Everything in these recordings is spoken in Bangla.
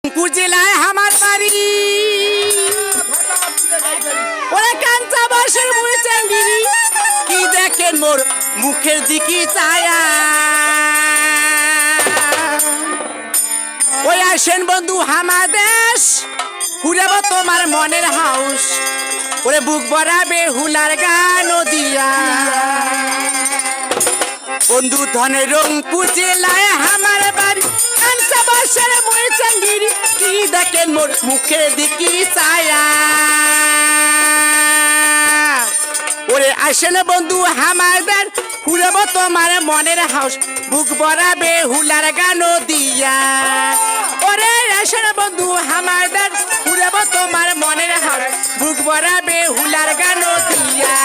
জেলায় আমার বাড়ি ওরে কাঞ্চা বাসের মুড়ে চাঙ্গিরি কি দেখেন মোর মুখের দিকে ছায়া ওই আসেন বন্ধু হামা দেশ ঘুরাবো তোমার মনের হাউস ওরে বুক ভরাবে হুলার গান দিয়া বন্ধু ধনের রংপুর জেলায় আমার বাড়ি কাঞ্চা বাসের মুড়ে চাঙ্গিরি কি দেখেন মোর মুখের দিকে ছায়া ওরে আসেন বন্ধু হামাদের ঘুরাবো তোমার মনের হাউস বুক ভরাবে হুলার গান দিয়া ওরে আসেন বন্ধু হামাদের ঘুরাবো তোমার মনের হাউস বুক ভরাবে হুলার গান দিয়া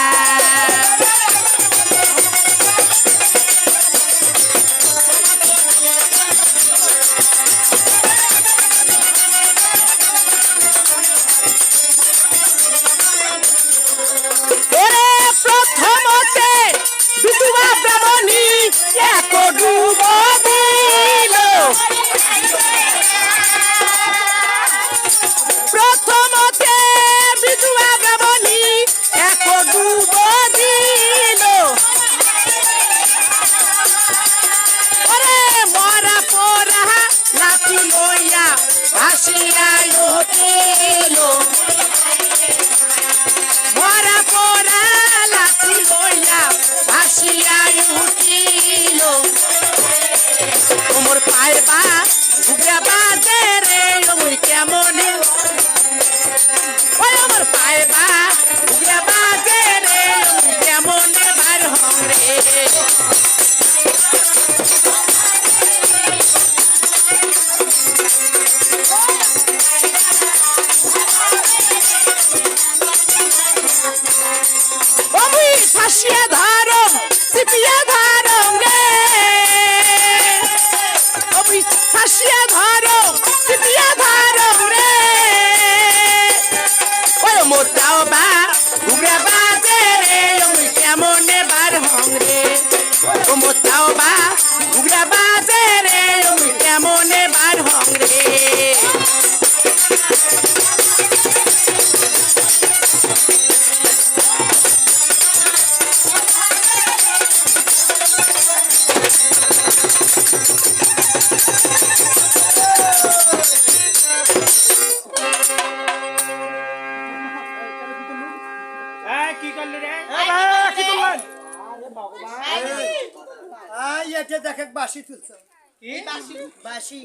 তোমার পায়ে বা ঘুগরা বাজে রে ওই কেমন ওই আমার পায়ে বা ঘুগরা বাজে রে ওই কেমন বার হং রে ওই ফাঁসিয়া ধরো সিপিয়া ধরো রে ফাঁসিয়া ধরো সিপিয়া ধরো রে ওই মোটাও বা ঘুগরা বাজে রে ওই কেমন বার হং রে ও মোটাও বা ঘুগরা বাজে রে ওই কেমন বার হং রে কি করলি রে কি করলেন? দেখে বাসি তুলছে কি বাসি